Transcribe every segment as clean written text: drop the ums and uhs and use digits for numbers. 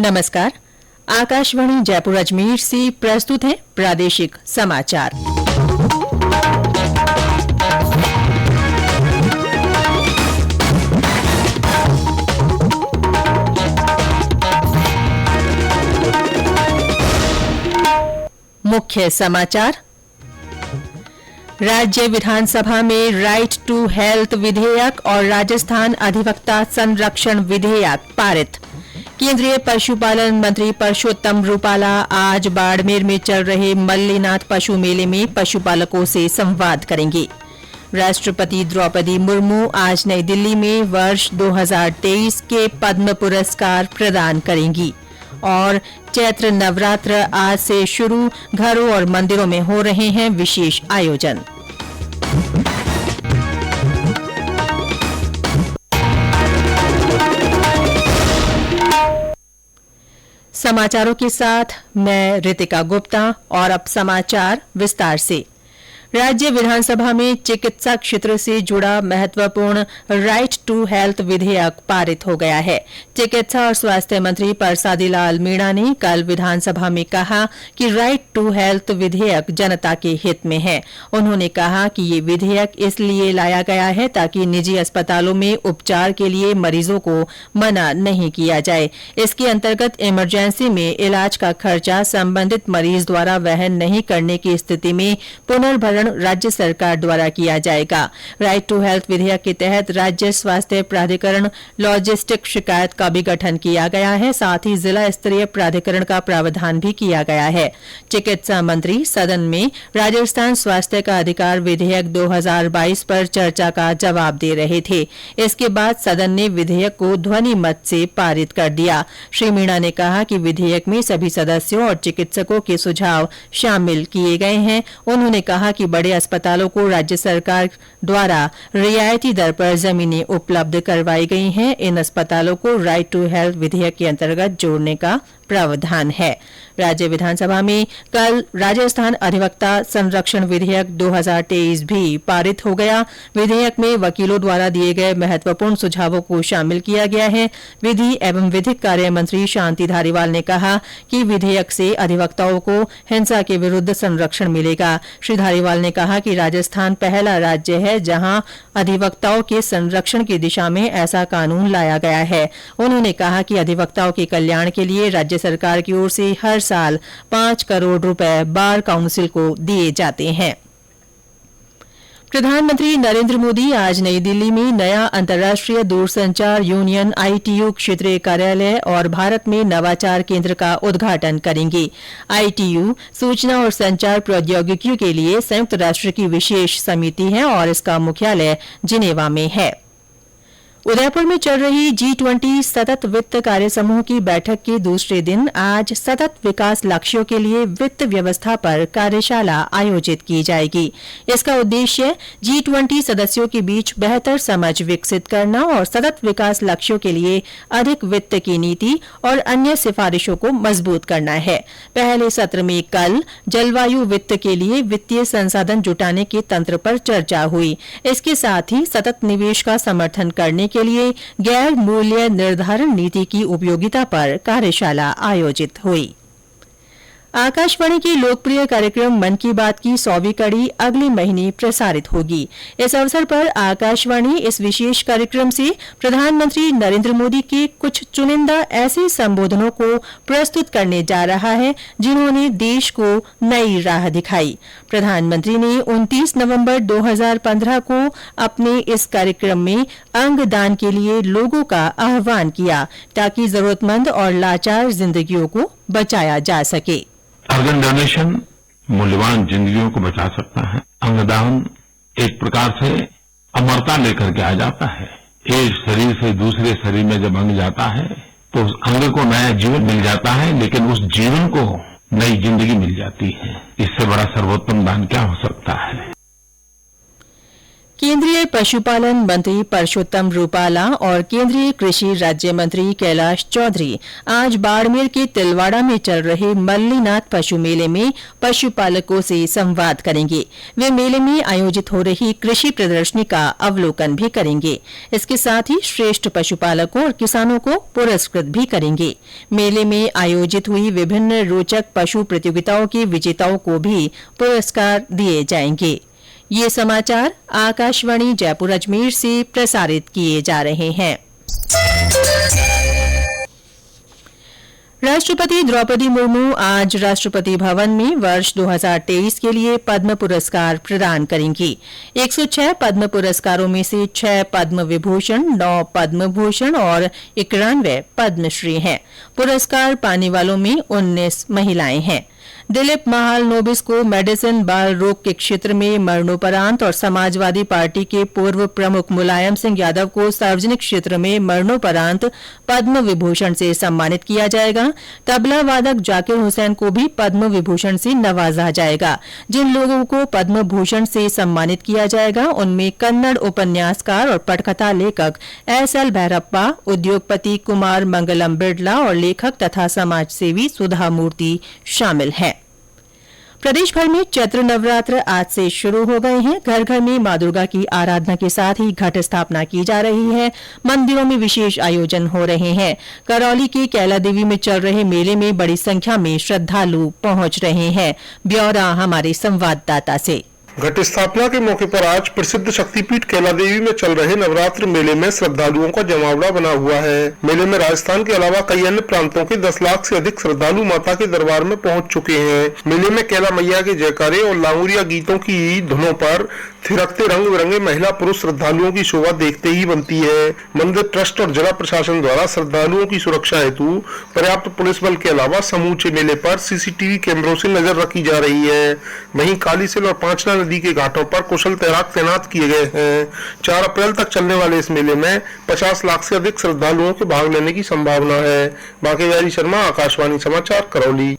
नमस्कार। आकाशवाणी जयपुर अजमेर से प्रस्तुत है प्रादेशिक समाचार। मुख्य समाचार। राज्य विधानसभा में राइट टू हेल्थ विधेयक और राजस्थान अधिवक्ता संरक्षण विधेयक पारित। केंद्रीय पशुपालन मंत्री परषोत्तम रूपाला आज बाड़मेर में चल रहे मल्लीनाथ पशु मेले में पशुपालकों से संवाद करेंगे। राष्ट्रपति द्रौपदी मुर्मू आज नई दिल्ली में वर्ष 2023 के पद्म पुरस्कार प्रदान करेंगी। और चैत्र नवरात्र आज से शुरू, घरों और मंदिरों में हो रहे हैं विशेष आयोजन। समाचारों के साथ मैं रितिका गुप्ता। और अब समाचार विस्तार से। राज्य विधानसभा में चिकित्सा क्षेत्र से जुड़ा महत्वपूर्ण राइट टू हेल्थ विधेयक पारित हो गया है। चिकित्सा और स्वास्थ्य मंत्री परसादी लाल मीणा ने कल विधानसभा में कहा कि राइट टू हेल्थ विधेयक जनता के हित में है। उन्होंने कहा कि ये विधेयक इसलिए लाया गया है ताकि निजी अस्पतालों में उपचार के लिए मरीजों को मना नहीं किया जाए। इसके अंतर्गत इमरजेंसी में इलाज का खर्चा संबंधित मरीज द्वारा वहन नहीं करने की स्थिति में पुनर्भरण राज्य सरकार द्वारा किया जाएगा। राइट टू हेल्थ विधेयक के तहत राज्य स्वास्थ्य प्राधिकरण लॉजिस्टिक शिकायत का भी गठन किया गया है। साथ ही जिला स्तरीय प्राधिकरण का प्रावधान भी किया गया है। चिकित्सा मंत्री सदन में राजस्थान स्वास्थ्य का अधिकार विधेयक 2022 पर चर्चा का जवाब दे रहे थे। इसके बाद सदन ने विधेयक को ध्वनि मत से पारित कर दिया। श्री मीणा ने कहा कि विधेयक में सभी सदस्यों और चिकित्सकों के सुझाव शामिल किए गए हैं। उन्होंने कहा कि बड़े अस्पतालों को राज्य सरकार द्वारा रियायती दर पर जमीनें उपलब्ध करवाई गई हैं। इन अस्पतालों को राइट टू हेल्थ विधेयक के अंतर्गत जोड़ने का प्रावधान है। राज्य विधानसभा में कल राजस्थान अधिवक्ता संरक्षण विधेयक 2023 भी पारित हो गया। विधेयक में वकीलों द्वारा दिए गए महत्वपूर्ण सुझावों को शामिल किया गया है। विधि एवं विधिक कार्य मंत्री शांति धारीवाल ने कहा कि विधेयक से अधिवक्ताओं को हिंसा के विरुद्ध संरक्षण मिलेगा। श्री धारीवाल ने कहा कि राजस्थान पहला राज्य है जहां अधिवक्ताओं के संरक्षण की दिशा में ऐसा कानून लाया गया है। उन्होंने कहा कि अधिवक्ताओं के कल्याण के लिए राज्य सरकार की ओर से हर साल 5 करोड़ रुपए बार काउंसिल को दिए जाते हैं। प्रधानमंत्री नरेंद्र मोदी आज नई दिल्ली में नया अंतर्राष्ट्रीय दूरसंचार यूनियन ITU क्षेत्रीय कार्यालय और भारत में नवाचार केंद्र का उद्घाटन करेंगे। ITU सूचना और संचार प्रौद्योगिकियों के लिए संयुक्त राष्ट्र की विशेष समिति है और इसका मुख्यालय जिनेवा में है। उदयपुर में चल रही G20 सतत वित्त कार्य समूह की बैठक के दूसरे दिन आज सतत विकास लक्ष्यों के लिए वित्त व्यवस्था पर कार्यशाला आयोजित की जाएगी। इसका उद्देश्य G20 सदस्यों के बीच बेहतर समझ विकसित करना और सतत विकास लक्ष्यों के लिए अधिक वित्त की नीति और अन्य सिफारिशों को मजबूत करना है। पहले सत्र में कल जलवायु वित्त के लिए वित्तीय संसाधन जुटाने के तंत्र पर चर्चा हुई। इसके साथ ही सतत निवेश का समर्थन करने के लिए गैर मूल्य निर्धारण नीति की उपयोगिता पर कार्यशाला आयोजित हुई। आकाशवाणी के लोकप्रिय कार्यक्रम मन की बात की 100वीं कड़ी अगले महीने प्रसारित होगी। इस अवसर पर आकाशवाणी इस विशेष कार्यक्रम से प्रधानमंत्री नरेंद्र मोदी के कुछ चुनिंदा ऐसे संबोधनों को प्रस्तुत करने जा रहा है जिन्होंने देश को नई राह दिखाई। प्रधानमंत्री ने 29 नवंबर 2015 को अपने इस कार्यक्रम में अंगदान के लिए लोगों का आह्वान किया ताकि जरूरतमंद और लाचार जिंदगियों को बचाया जा सके। ऑर्गन डोनेशन मूल्यवान जिंदगियों को बचा सकता है। अंगदान एक प्रकार से अमरता लेकर के आ जाता है। एक शरीर से दूसरे शरीर में जब अंग जाता है तो उस अंग को नया जीवन मिल जाता है, लेकिन उस जीवन को नई जिंदगी मिल जाती है। इससे बड़ा सर्वोत्तम दान क्या हो सकता है। केंद्रीय पशुपालन मंत्री परषोत्तम रूपाला और केंद्रीय कृषि राज्य मंत्री कैलाश चौधरी आज बाड़मेर के तिलवाड़ा में चल रहे मल्लीनाथ पशु मेले में पशुपालकों से संवाद करेंगे। वे मेले में आयोजित हो रही कृषि प्रदर्शनी का अवलोकन भी करेंगे। इसके साथ ही श्रेष्ठ पशुपालकों और किसानों को पुरस्कृत भी करेंगे। मेले में आयोजित हुई विभिन्न रोचक पशु प्रतियोगिताओं के विजेताओं को भी पुरस्कार दिए जाएंगे। ये समाचार आकाशवाणी जयपुर अजमेर से प्रसारित किए जा रहे हैं। राष्ट्रपति द्रौपदी मुर्मू आज राष्ट्रपति भवन में वर्ष 2023 के लिए पद्म पुरस्कार प्रदान करेंगी। 106 पद्म पुरस्कारों में से 6 पद्म विभूषण, 9 पद्म भूषण और 91 पद्मश्री हैं। पुरस्कार पाने वालों में 19 महिलाएं हैं। दिलीप महालनोबिस को मेडिसिन बाल रोग के क्षेत्र में मरणोपरांत और समाजवादी पार्टी के पूर्व प्रमुख मुलायम सिंह यादव को सार्वजनिक क्षेत्र में मरणोपरांत पद्म विभूषण से सम्मानित किया जाएगा। तबला वादक जाकिर हुसैन को भी पद्म विभूषण से नवाजा जाएगा। जिन लोगों को पद्म भूषण से सम्मानित किया जाएगा उनमें कन्नड़ उपन्यासकार और पटकथा लेखक एस.एल. भैरप्पा, उद्योगपति कुमार मंगलम बिड़ला और लेखक तथा समाजसेवी सुधा मूर्ति शामिल हैं। प्रदेश भर में चैत्र नवरात्र आज से शुरू हो गए हैं। घर घर में मां दुर्गा की आराधना के साथ ही घट स्थापना की जा रही है। मंदिरों में विशेष आयोजन हो रहे हैं। करौली के कैला देवी में चल रहे मेले में बड़ी संख्या में श्रद्धालु पहुंच रहे हैं। ब्यौरा हमारे संवाददाता से। घट स्थापना के मौके पर आज प्रसिद्ध शक्तिपीठ कैला देवी में चल रहे नवरात्र मेले में श्रद्धालुओं का जमावड़ा बना हुआ है। मेले में राजस्थान के अलावा कई अन्य प्रांतों के 10 लाख से अधिक श्रद्धालु माता के दरबार में पहुंच चुके हैं। मेले में कैला मैया के जयकारे और लांगुरिया गीतों की धुनों पर थिरकते रंग बिरंगे महिला पुरुष श्रद्धालुओं की शोभा देखते ही बनती है। मंदिर ट्रस्ट और जिला प्रशासन द्वारा श्रद्धालुओं की सुरक्षा हेतु पर्याप्त पुलिस बल के अलावा समूचे मेले पर सीसीटीवी कैमरों से नजर रखी जा रही है। वहीं कालीसिल और पांचना नदी के घाटों पर कुशल तैराक तैनात किए गए हैं। 4 अप्रैल तक चलने वाले इस मेले में 50 लाख से अधिक श्रद्धालुओं के भाग लेने की संभावना है। बांकेबिहारी शर्मा, आकाशवाणी समाचार, करौली।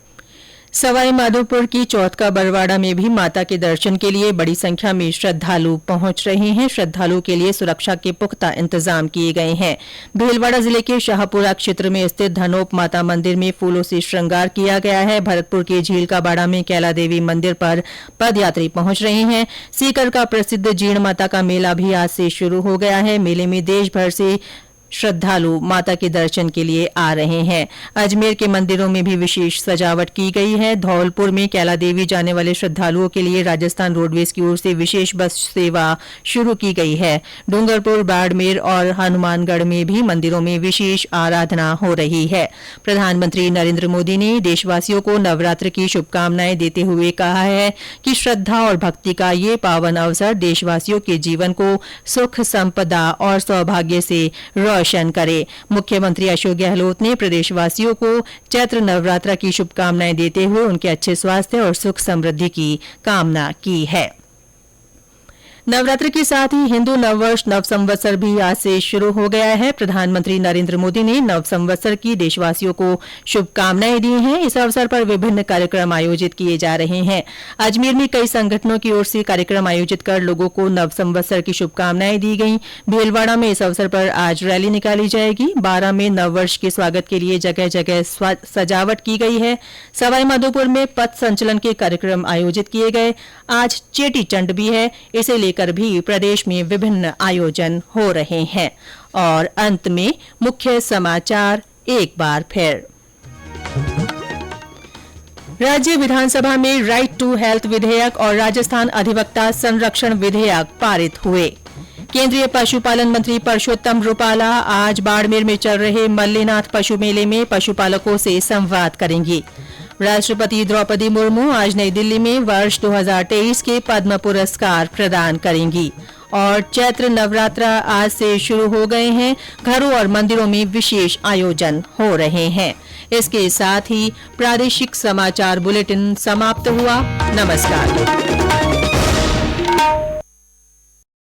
सवाई माधोपुर की चौथका बरवाड़ा में भी माता के दर्शन के लिए बड़ी संख्या में श्रद्धालु पहुंच रहे हैं। श्रद्धालुओं के लिए सुरक्षा के पुख्ता इंतजाम किए गए हैं। भीलवाड़ा जिले के शाहपुरा क्षेत्र में स्थित धनोप माता मंदिर में फूलों से श्रृंगार किया गया है। भरतपुर के झील का बाड़ा में कैला देवी मंदिर पर पदयात्री पहुंच रहे हैं। सीकर का प्रसिद्ध जीण माता का मेला भी आज से शुरू हो गया है। मेले में देश भर से श्रद्धालु माता के दर्शन के लिए आ रहे हैं। अजमेर के मंदिरों में भी विशेष सजावट की गई है। धौलपुर में कैला देवी जाने वाले श्रद्धालुओं के लिए राजस्थान रोडवेज की ओर से विशेष बस सेवा शुरू की गई है। डूंगरपुर, बाड़मेर और हनुमानगढ़ में भी मंदिरों में विशेष आराधना हो रही है। प्रधानमंत्री नरेंद्र मोदी ने देशवासियों को नवरात्र की शुभकामनाएं देते हुए कहा है कि श्रद्धा और भक्ति का ये पावन अवसर देशवासियों के जीवन को सुख, संपदा और सौभाग्य से रोशन करे। मुख्यमंत्री अशोक गहलोत ने प्रदेशवासियों को चैत्र नवरात्र की शुभकामनाएं देते हुए उनके अच्छे स्वास्थ्य और सुख समृद्धि की कामना की है। नवरात्र के साथ ही हिंदू नववर्ष नव संवत्सर भी आज से शुरू हो गया है। प्रधानमंत्री नरेंद्र मोदी ने नव संवत्सर की देशवासियों को शुभकामनाएं दी हैं। इस अवसर पर विभिन्न कार्यक्रम आयोजित किए जा रहे हैं। अजमेर में कई संगठनों की ओर से कार्यक्रम आयोजित कर लोगों को नव संवत्सर की शुभकामनाएं दी गई। भीलवाड़ा में इस अवसर पर आज रैली निकाली जाएगी। 12 में नववर्ष के स्वागत के लिए जगह जगह सजावट की गई है। सवाईमाधोपुर में पथ संचलन के कार्यक्रम आयोजित किए गए। आज चेटी चंड भी है। इसे लेकर भी प्रदेश में विभिन्न आयोजन हो रहे हैं। और अंत में मुख्य समाचार एक बार फिर। राज्य विधानसभा में राइट टू हेल्थ विधेयक और राजस्थान अधिवक्ता संरक्षण विधेयक पारित हुए। केंद्रीय पशुपालन मंत्री परषोत्तम रूपाला आज बाड़मेर में चल रहे मल्लीनाथ पशु मेले में पशुपालकों से संवाद करेंगी। राष्ट्रपति द्रौपदी मुर्मू आज नई दिल्ली में वर्ष 2023 के पद्म पुरस्कार प्रदान करेंगी। और चैत्र नवरात्र आज से शुरू हो गए हैं। घरों और मंदिरों में विशेष आयोजन हो रहे हैं। इसके साथ ही प्रादेशिक समाचार बुलेटिन समाप्त हुआ। नमस्कार।